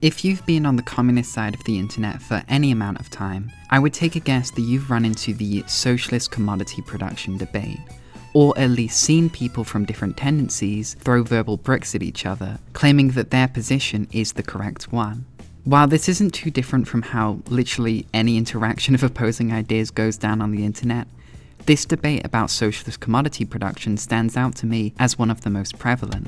If you've been on the communist side of the internet for any amount of time, I would take a guess that you've run into the socialist commodity production debate, or at least seen people from different tendencies throw verbal bricks at each other, claiming that their position is the correct one. While this isn't too different from how literally any interaction of opposing ideas goes down on the internet, this debate about socialist commodity production stands out to me as one of the most prevalent.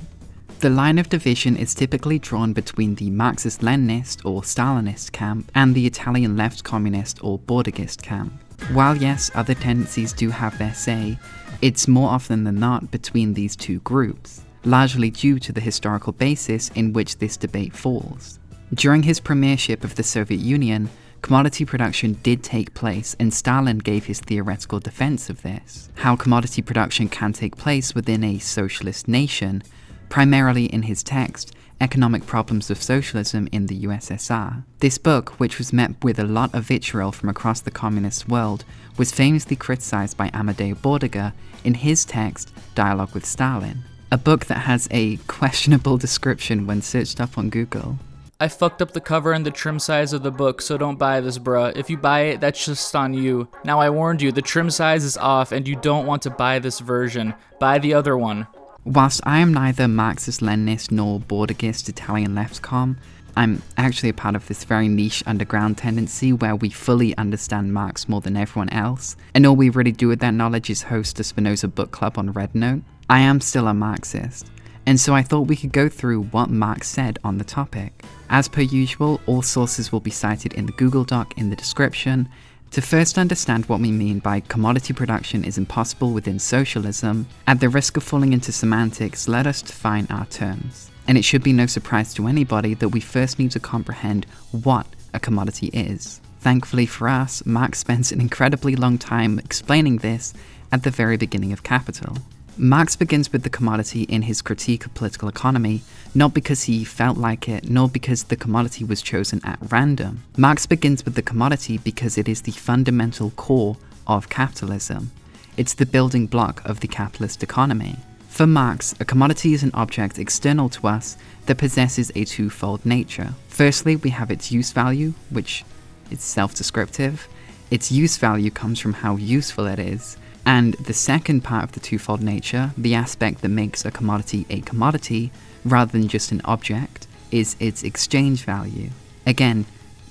The line of division is typically drawn between the Marxist-Leninist or Stalinist camp and the Italian left communist or Bordeghist camp. While yes, other tendencies do have their say, it's more often than not between these two groups, largely due to the historical basis in which this debate falls. During his premiership of the Soviet Union, commodity production did take place, and Stalin gave his theoretical defense of this, how commodity production can take place within a socialist nation, primarily in his text, Economic Problems of Socialism in the USSR. This book, which was met with a lot of vitriol from across the communist world, was famously criticized by Amadeo Bordiga in his text, Dialogue with Stalin, a book that has a questionable description when searched up on Google. I fucked up the cover and the trim size of the book, so don't buy this, bruh. If you buy it, that's just on you. Now I warned you, the trim size is off and you don't want to buy this version. Buy the other one. Whilst I am neither Marxist-Leninist nor Bordeghist Italian left-com, I'm actually a part of this very niche underground tendency where we fully understand Marx more than everyone else, and all we really do with that knowledge is host a Spinoza book club on RedNote. I am still a Marxist, and so I thought we could go through what Marx said on the topic. As per usual, all sources will be cited in the Google Doc in the description. To first understand what we mean by commodity production is impossible within socialism, at the risk of falling into semantics, let us define our terms. And it should be no surprise to anybody that we first need to comprehend what a commodity is. Thankfully for us, Marx spends an incredibly long time explaining this at the very beginning of Capital. Marx begins with the commodity in his critique of political economy, not because he felt like it, nor because the commodity was chosen at random. Marx begins with the commodity because it is the fundamental core of capitalism. It's the building block of the capitalist economy. For Marx, a commodity is an object external to us that possesses a twofold nature. Firstly, we have its use value, which is self-descriptive. Its use value comes from how useful it is. And the second part of the twofold nature, the aspect that makes a commodity rather than just an object, is its exchange value. Again,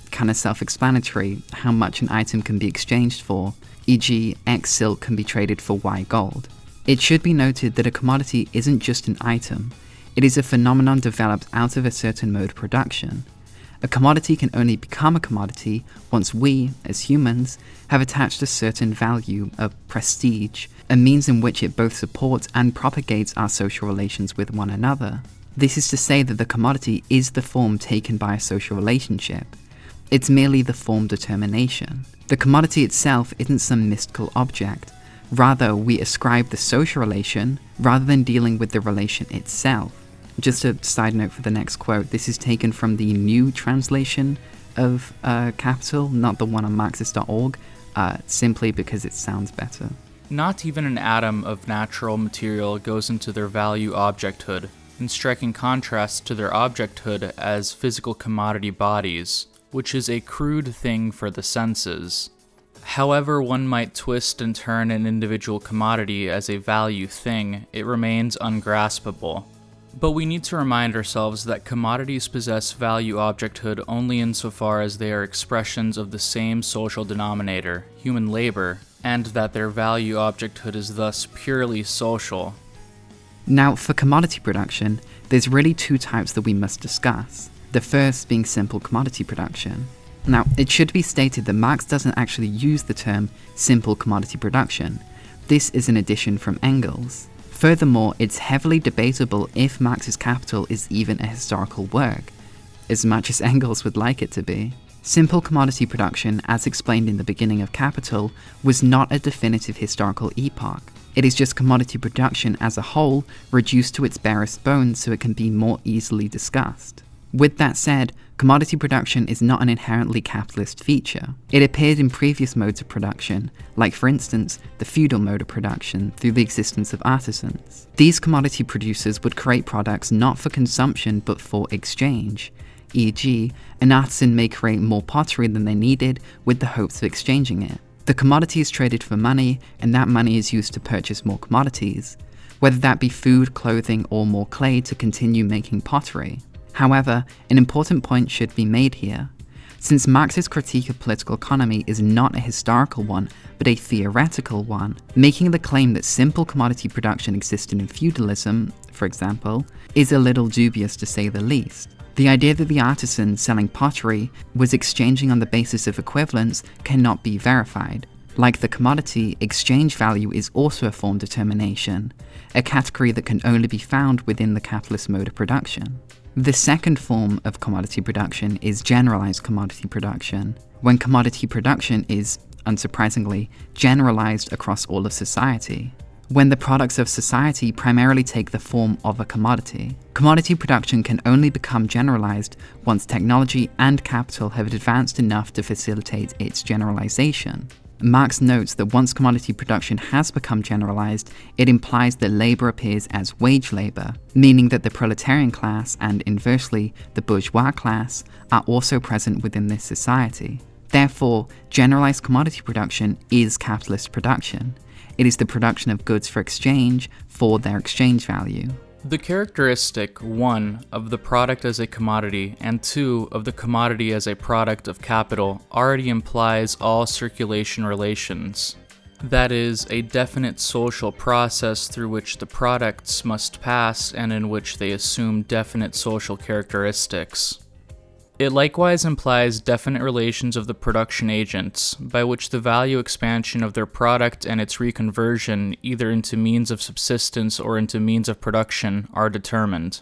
kind of self-explanatory, how much an item can be exchanged for, e.g. X silk can be traded for Y gold. It should be noted that a commodity isn't just an item, it is a phenomenon developed out of a certain mode of production. A commodity can only become a commodity once we, as humans, have attached a certain value, a prestige, a means in which it both supports and propagates our social relations with one another. This is to say that the commodity is the form taken by a social relationship. It's merely the form determination. The commodity itself isn't some mystical object. Rather, we ascribe the social relation rather than dealing with the relation itself. Just a side note for the next quote, this is taken from the new translation of Capital, not the one on Marxist.org, simply because it sounds better. Not even an atom of natural material goes into their value objecthood, in striking contrast to their objecthood as physical commodity bodies, which is a crude thing for the senses. However one might twist and turn an individual commodity as a value thing, it remains ungraspable. But we need to remind ourselves that commodities possess value objecthood only insofar as they are expressions of the same social denominator, human labor, and that their value objecthood is thus purely social. Now, for commodity production, there's really two types that we must discuss. The first being simple commodity production. Now, it should be stated that Marx doesn't actually use the term simple commodity production. This is an addition from Engels. Furthermore, it's heavily debatable if Marx's Capital is even a historical work, as much as Engels would like it to be. Simple commodity production, as explained in the beginning of Capital, was not a definitive historical epoch. It is just commodity production as a whole, reduced to its barest bones so it can be more easily discussed. With that said, commodity production is not an inherently capitalist feature. It appeared in previous modes of production, like for instance, the feudal mode of production through the existence of artisans. These commodity producers would create products not for consumption but for exchange. e.g., an artisan may create more pottery than they needed with the hopes of exchanging it. The commodity is traded for money, and that money is used to purchase more commodities, whether that be food, clothing, or more clay to continue making pottery. However, an important point should be made here. Since Marx's critique of political economy is not a historical one, but a theoretical one, making the claim that simple commodity production existed in feudalism, for example, is a little dubious to say the least. The idea that the artisan selling pottery was exchanging on the basis of equivalence cannot be verified. Like the commodity, exchange value is also a form determination, a category that can only be found within the capitalist mode of production. The second form of commodity production is generalized commodity production, when commodity production is, unsurprisingly, generalized across all of society. When the products of society primarily take the form of a commodity. Commodity production can only become generalized once technology and capital have advanced enough to facilitate its generalization. Marx notes that once commodity production has become generalized, it implies that labor appears as wage labor, meaning that the proletarian class and, inversely, the bourgeois class are also present within this society. Therefore, generalized commodity production is capitalist production. It is the production of goods for exchange for their exchange value. The characteristic 1 of the product as a commodity and 2 of the commodity as a product of capital already implies all circulation relations. That is, a definite social process through which the products must pass and in which they assume definite social characteristics. It likewise implies definite relations of the production agents, by which the value expansion of their product and its reconversion, either into means of subsistence or into means of production, are determined.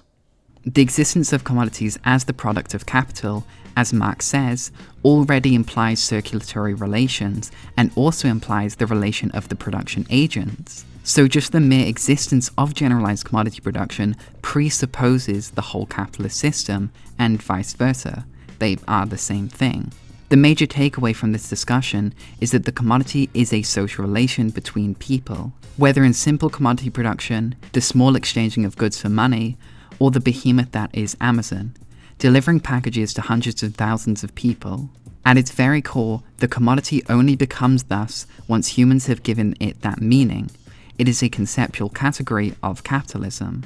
The existence of commodities as the product of capital, as Marx says, already implies circulatory relations and also implies the relation of the production agents. So just the mere existence of generalized commodity production presupposes the whole capitalist system, and vice versa. They are the same thing. The major takeaway from this discussion is that the commodity is a social relation between people, whether in simple commodity production, the small exchanging of goods for money, or the behemoth that is Amazon, delivering packages to hundreds of thousands of people. At its very core, the commodity only becomes thus once humans have given it that meaning. It is a conceptual category of capitalism.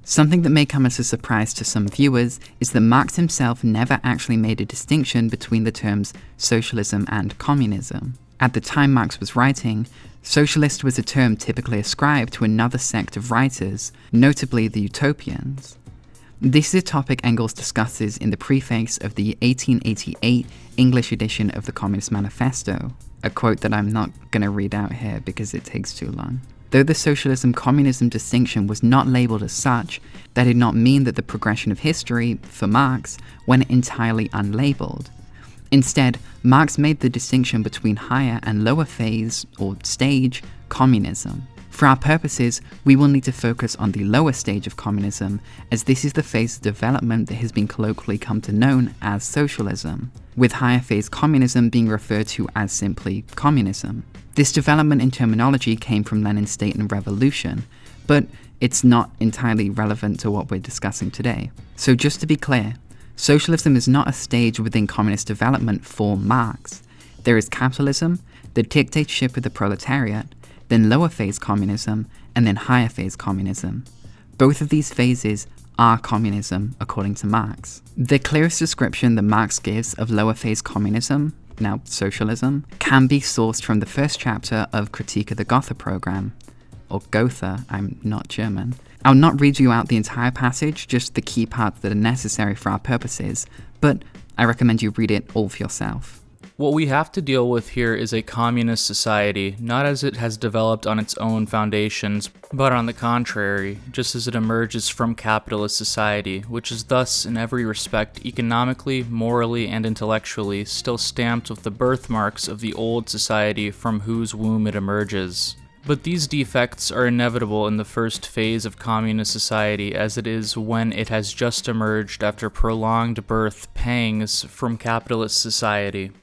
Something that may come as a surprise to some viewers is that Marx himself never actually made a distinction between the terms socialism and communism. At the time Marx was writing, socialist was a term typically ascribed to another sect of writers, notably the utopians. This is a topic Engels discusses in the preface of the 1888 English edition of the Communist Manifesto, a quote that I'm not going to read out here because it takes too long. Though the socialism-communism distinction was not labelled as such, that did not mean that the progression of history, for Marx, went entirely unlabelled. Instead, Marx made the distinction between higher and lower phase, or stage, communism. For our purposes, we will need to focus on the lower stage of communism, as this is the phase of development that has been colloquially come to known as socialism, with higher phase communism being referred to as simply communism. This development in terminology came from Lenin's State and Revolution, but it's not entirely relevant to what we're discussing today. So just to be clear, socialism is not a stage within communist development for Marx. There is capitalism, the dictatorship of the proletariat, then lower phase communism, and then higher phase communism. Both of these phases are communism, according to Marx. The clearest description that Marx gives of lower phase communism, now socialism, can be sourced from the first chapter of Critique of the Gotha program, or Gotha, I'm not German. I'll not read you out the entire passage, just the key parts that are necessary for our purposes, but I recommend you read it all for yourself. What we have to deal with here is a communist society, not as it has developed on its own foundations, but on the contrary, just as it emerges from capitalist society, which is thus, in every respect, economically, morally, and intellectually, still stamped with the birthmarks of the old society from whose womb it emerges. But these defects are inevitable in the first phase of communist society, as it is when it has just emerged after prolonged birth pangs from capitalist society.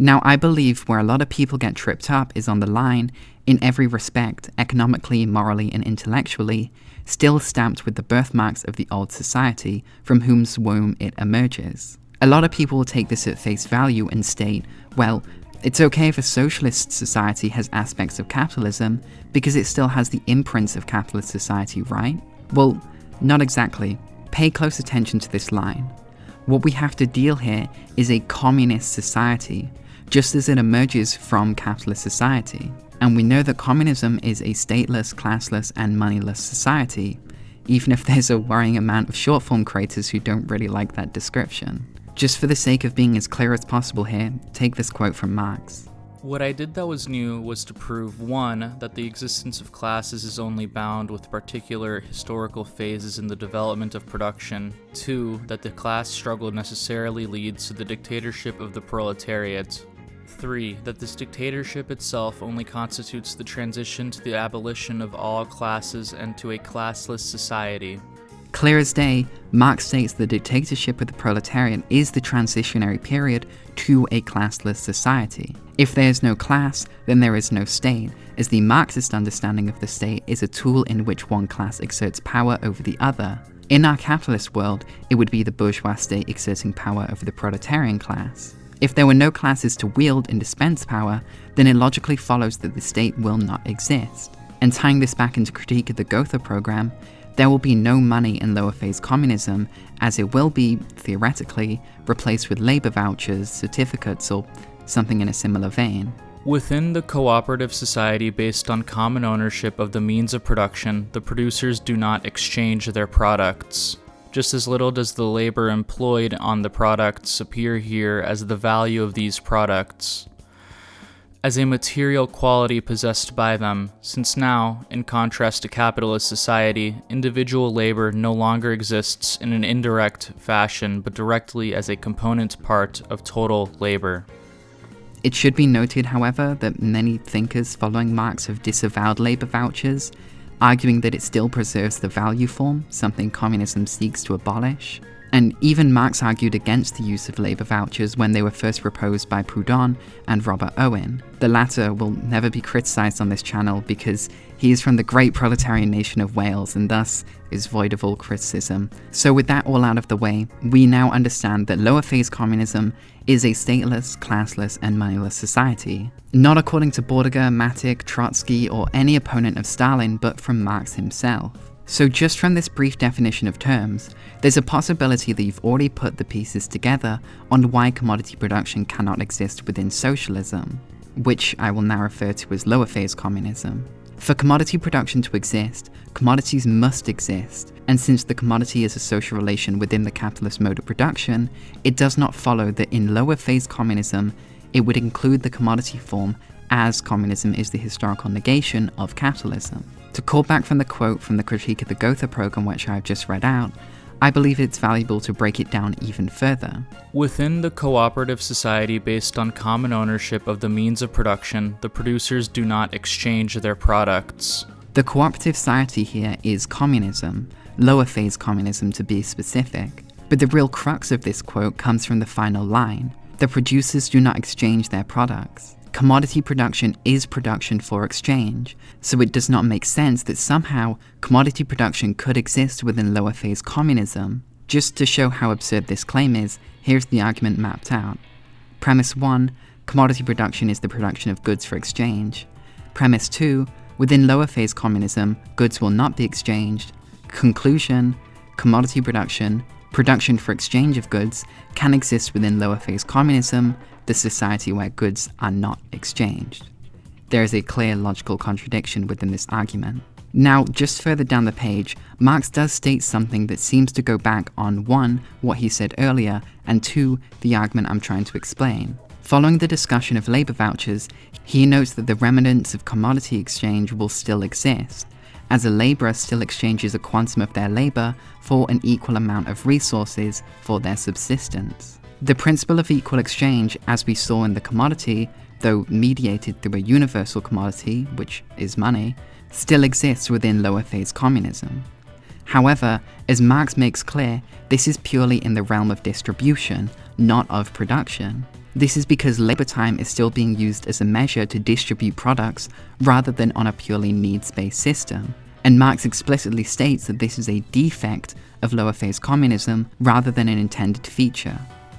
Now, I believe where a lot of people get tripped up is on the line, in every respect, economically, morally, and intellectually, still stamped with the birthmarks of the old society from whose womb it emerges. A lot of people will take this at face value and state, well, it's okay if a socialist society has aspects of capitalism because it still has the imprints of capitalist society, right? Well, not exactly. Pay close attention to this line. What we have to deal here is a communist society, just as it emerges from capitalist society. And we know that communism is a stateless, classless, and moneyless society, even if there's a worrying amount of short-form creators who don't really like that description. Just for the sake of being as clear as possible here, take this quote from Marx. What I did that was new was to prove 1. That the existence of classes is only bound with particular historical phases in the development of production. 2. That the class struggle necessarily leads to the dictatorship of the proletariat. 3. That this dictatorship itself only constitutes the transition to the abolition of all classes and to a classless society. Clear as day, Marx states the dictatorship of the proletariat is the transitionary period to a classless society. If there is no class, then there is no state, as the Marxist understanding of the state is a tool in which one class exerts power over the other. In our capitalist world, it would be the bourgeois state exerting power over the proletarian class. If there were no classes to wield and dispense power, then it logically follows that the state will not exist. And tying this back into critique of the Gotha program, there will be no money in lower phase communism, as it will be, theoretically, replaced with labor vouchers, certificates, or something in a similar vein. Within the cooperative society based on common ownership of the means of production, the producers do not exchange their products. Just as little does the labor employed on the products appear here as the value of these products, as a material quality possessed by them, since now, in contrast to capitalist society, individual labor no longer exists in an indirect fashion but directly as a component part of total labor. It should be noted, however, that many thinkers following Marx have disavowed labor vouchers, arguing that it still preserves the value form, something communism seeks to abolish. And even Marx argued against the use of labor vouchers when they were first proposed by Proudhon and Robert Owen. The latter will never be criticised on this channel because he is from the great proletarian nation of Wales and thus is void of all criticism. So with that all out of the way, we now understand that lower phase communism is a stateless, classless, and moneyless society. Not according to Bordiger, Matic, Trotsky, or any opponent of Stalin, but from Marx himself. So just from this brief definition of terms, there's a possibility that you've already put the pieces together on why commodity production cannot exist within socialism, which I will now refer to as lower phase communism. For commodity production to exist, commodities must exist, and since the commodity is a social relation within the capitalist mode of production, it does not follow that in lower phase communism, it would include the commodity form as communism is the historical negation of capitalism. To call back from the quote from the critique of the Gotha program which I have just read out, I believe it's valuable to break it down even further. Within the cooperative society based on common ownership of the means of production, the producers do not exchange their products. The cooperative society here is communism, lower phase communism to be specific. But the real crux of this quote comes from the final line. The producers do not exchange their products. Commodity production is production for exchange, so it does not make sense that somehow commodity production could exist within lower phase communism. Just to show how absurd this claim is, here's the argument mapped out. Premise 1, commodity production is the production of goods for exchange. Premise 2, within lower phase communism, goods will not be exchanged. Conclusion, commodity production, production for exchange of goods, can exist within lower phase communism, the society where goods are not exchanged. There is a clear logical contradiction within this argument. Now, just further down the page, Marx does state something that seems to go back on 1, what he said earlier, and 2, the argument I'm trying to explain. Following the discussion of labor vouchers, he notes that the remnants of commodity exchange will still exist, as a laborer still exchanges a quantum of their labor for an equal amount of resources for their subsistence. The principle of equal exchange, as we saw in the commodity, though mediated through a universal commodity, which is money, still exists within lower phase communism. However, as Marx makes clear, this is purely in the realm of distribution, not of production. This is because labor time is still being used as a measure to distribute products rather than on a purely needs-based system. and Marx explicitly states that this is a defect of lower phase communism rather than an intended feature.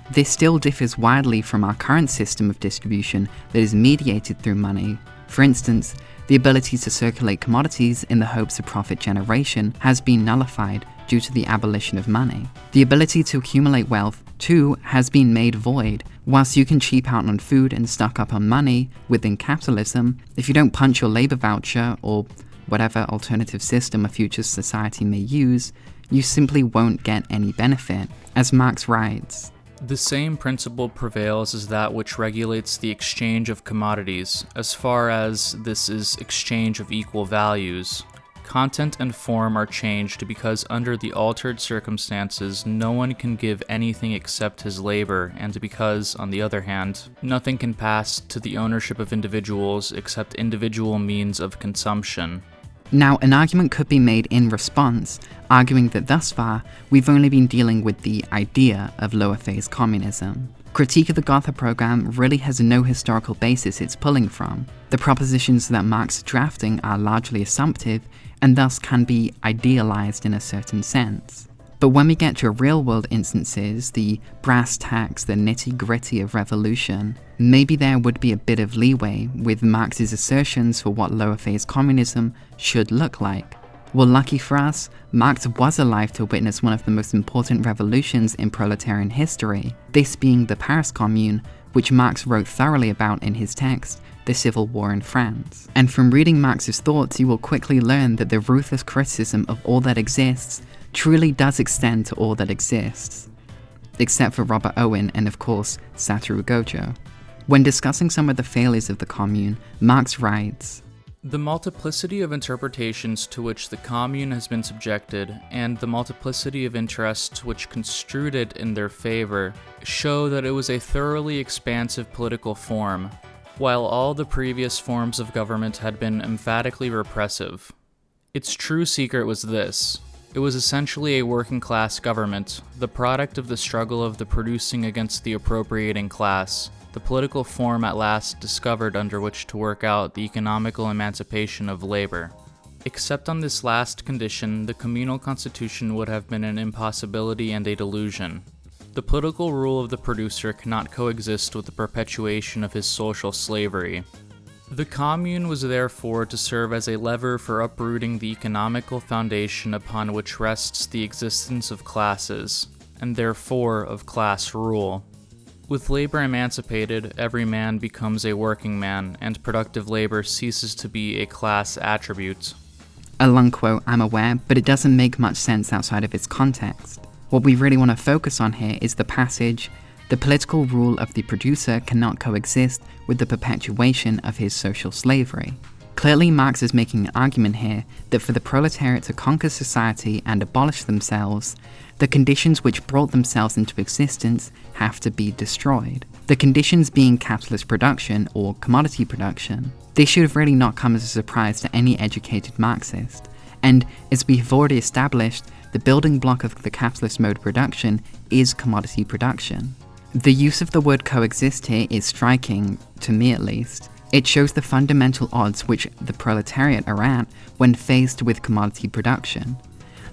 This still differs widely from our current system of distribution that is mediated through money. For instance, the ability to circulate commodities in the hopes of profit generation has been nullified due to the abolition of money. The ability to accumulate wealth, too, has been made void. Whilst you can cheap out on food and stock up on money within capitalism, if you don't punch your labor voucher or whatever alternative system a future society may use, you simply won't get any benefit. As Marx writes, "The same principle prevails as that which regulates the exchange of commodities, as far as this is exchange of equal values. Content and form are changed because under the altered circumstances no one can give anything except his labor, and because, on the other hand, nothing can pass to the ownership of individuals except individual means of consumption." Now, an argument could be made in response, arguing that thus far, we've only been dealing with the idea of lower phase communism. Critique of the Gotha program really has no historical basis it's pulling from. The propositions that Marx is drafting are largely assumptive, and thus can be idealized in a certain sense. But when we get to real-world instances, the brass tacks, the nitty-gritty of revolution, maybe there would be a bit of leeway with Marx's assertions for what lower phase communism should look like. Well, lucky for us, Marx was alive to witness one of the most important revolutions in proletarian history, this being the Paris Commune, which Marx wrote thoroughly about in his text, The Civil War in France. And from reading Marx's thoughts, you will quickly learn that the ruthless criticism of all that exists truly does extend to all that exists, except for Robert Owen and of course Satoru Gojo. When discussing some of the failures of the Commune, Marx writes, "The multiplicity of interpretations to which the Commune has been subjected, and the multiplicity of interests which construed it in their favor, show that it was a thoroughly expansive political form, while all the previous forms of government had been emphatically repressive. Its true secret was this: it was essentially a working-class government, the product of the struggle of the producing against the appropriating class, the political form at last discovered under which to work out the economical emancipation of labor. Except on this last condition, the communal constitution would have been an impossibility and a delusion. The political rule of the producer cannot coexist with the perpetuation of his social slavery. The Commune was therefore to serve as a lever for uprooting the economical foundation upon which rests the existence of classes, and therefore of class rule. With labor emancipated, every man becomes a working man, and productive labor ceases to be a class attribute." A long quote, I'm aware, but it doesn't make much sense outside of its context. What we really want to focus on here is the passage, "The political rule of the producer cannot coexist with the perpetuation of his social slavery." Clearly, Marx is making an argument here that for the proletariat to conquer society and abolish themselves, the conditions which brought themselves into existence have to be destroyed. The conditions being capitalist production or commodity production. This should have really not come as a surprise to any educated Marxist. And as we have already established, the building block of the capitalist mode of production is commodity production. The use of the word coexist here is striking, to me at least. It shows the fundamental odds which the proletariat are at when faced with commodity production.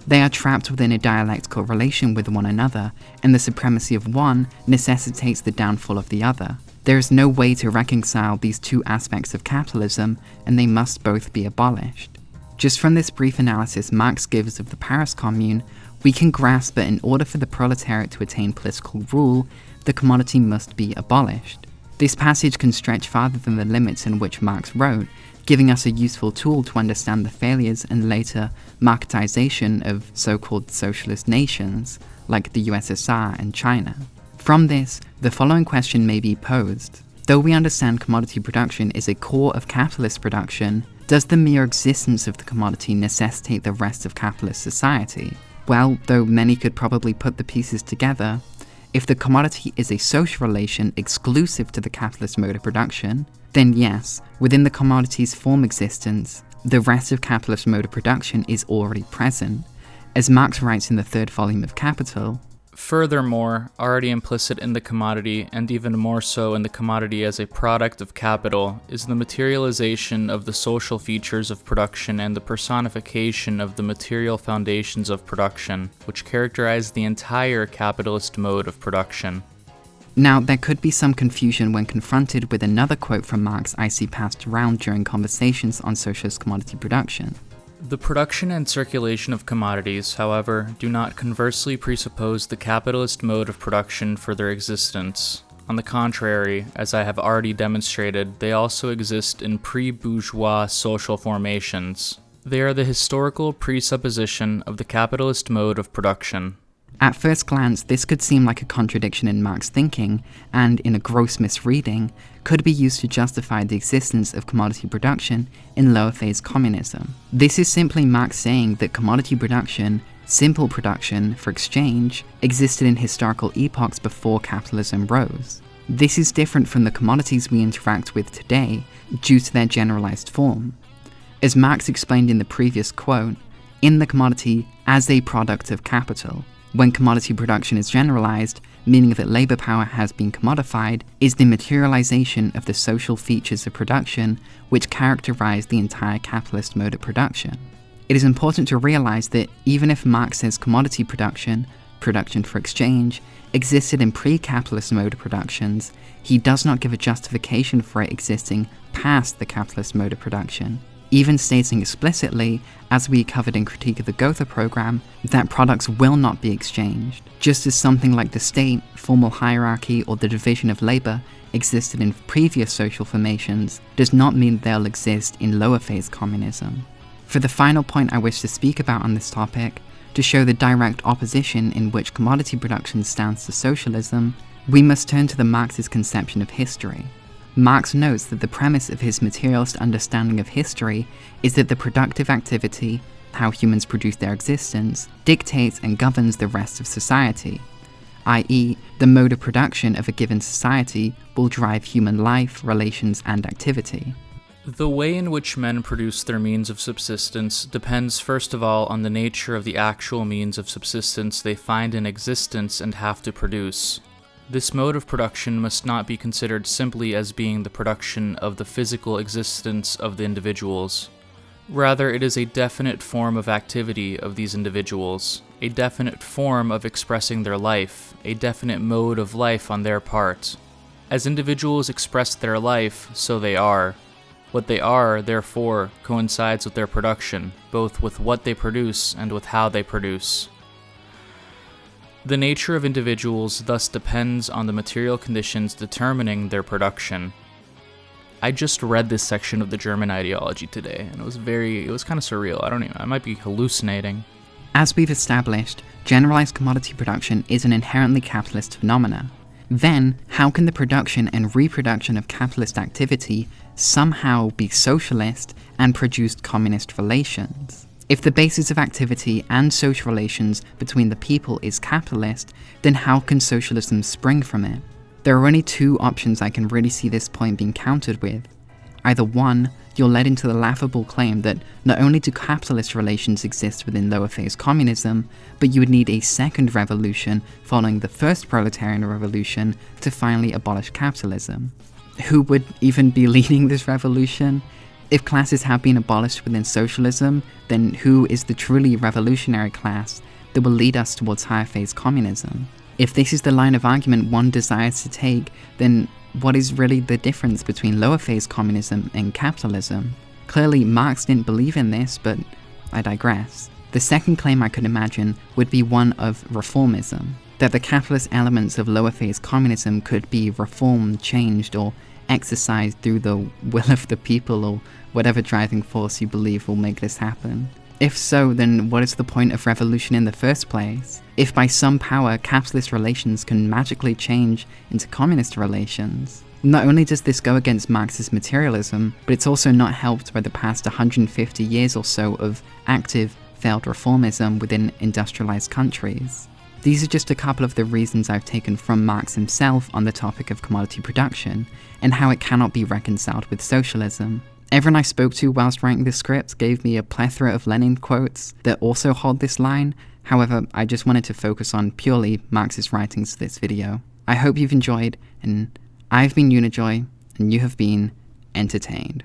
They are trapped within a dialectical relation with one another, and the supremacy of one necessitates the downfall of the other. There is no way to reconcile these two aspects of capitalism, and they must both be abolished. Just from this brief analysis Marx gives of the Paris Commune, we can grasp that in order for the proletariat to attain political rule, the commodity must be abolished. This passage can stretch farther than the limits in which Marx wrote, giving us a useful tool to understand the failures and later marketization of so-called socialist nations, like the USSR and China. From this, the following question may be posed. Though we understand commodity production is a core of capitalist production, does the mere existence of the commodity necessitate the rest of capitalist society? Well, though many could probably put the pieces together, if the commodity is a social relation exclusive to the capitalist mode of production, then yes, within the commodity's form existence, the rest of capitalist mode of production is already present. As Marx writes in the third volume of Capital, Furthermore, already implicit in the commodity, and even more so in the commodity as a product of capital, is the materialization of the social features of production and the personification of the material foundations of production, which characterize the entire capitalist mode of production. Now, there could be some confusion when confronted with another quote from Marx I see passed around during conversations on socialist commodity production. The production and circulation of commodities, however, do not conversely presuppose the capitalist mode of production for their existence. On the contrary, as I have already demonstrated, they also exist in pre-bourgeois social formations. They are the historical presupposition of the capitalist mode of production. At first glance, this could seem like a contradiction in Marx thinking, and, in a gross misreading, could be used to justify the existence of commodity production in lower phase communism. This is simply Marx saying that commodity production, simple production for exchange, existed in historical epochs before capitalism rose. This is different from the commodities we interact with today due to their generalized form. As Marx explained in the previous quote, in the commodity as a product of capital, when commodity production is generalized, meaning that labor power has been commodified, is the materialization of the social features of production which characterize the entire capitalist mode of production. It is important to realize that even if Marx says commodity production, production for exchange, existed in pre-capitalist mode of productions, he does not give a justification for it existing past the capitalist mode of production, even stating explicitly, as we covered in Critique of the Gotha program, that products will not be exchanged. Just as something like the state, formal hierarchy, or the division of labor existed in previous social formations, does not mean they'll exist in lower phase communism. For the final point I wish to speak about on this topic, to show the direct opposition in which commodity production stands to socialism, we must turn to the Marxist conception of history. Marx notes that the premise of his materialist understanding of history is that the productive activity, how humans produce their existence, dictates and governs the rest of society, i.e., the mode of production of a given society will drive human life, relations, and activity. The way in which men produce their means of subsistence depends first of all on the nature of the actual means of subsistence they find in existence and have to produce. This mode of production must not be considered simply as being the production of the physical existence of the individuals. Rather, it is a definite form of activity of these individuals, a definite form of expressing their life, a definite mode of life on their part. As individuals express their life, so they are. What they are, therefore, coincides with their production, both with what they produce and with how they produce. The nature of individuals thus depends on the material conditions determining their production. I just read this section of the German ideology today, and it was kind of surreal. I might be hallucinating. As we've established, generalized commodity production is an inherently capitalist phenomena. Then, how can the production and reproduction of capitalist activity somehow be socialist and produce communist relations? If the basis of activity and social relations between the people is capitalist, then how can socialism spring from it? There are only two options I can really see this point being countered with. Either one, you're led into the laughable claim that not only do capitalist relations exist within lower phase communism, but you would need a second revolution following the first proletarian revolution to finally abolish capitalism. Who would even be leading this revolution? If classes have been abolished within socialism, then who is the truly revolutionary class that will lead us towards higher phase communism? If this is the line of argument one desires to take, then what is really the difference between lower phase communism and capitalism? Clearly, Marx didn't believe in this, but I digress. The second claim I could imagine would be one of reformism, that the capitalist elements of lower phase communism could be reformed, changed, or exercised through the will of the people, or whatever driving force you believe will make this happen. If so, then what is the point of revolution in the first place? If by some power capitalist relations can magically change into communist relations? Not only does this go against Marxist materialism, but it's also not helped by the past 150 years or so of active, failed reformism within industrialized countries. These are just a couple of the reasons I've taken from Marx himself on the topic of commodity production, and how it cannot be reconciled with socialism. Everyone I spoke to whilst writing this script gave me a plethora of Lenin quotes that also hold this line. However, I just wanted to focus on purely Marxist writings for this video. I hope you've enjoyed, and I've been Unijoy, and you have been entertained.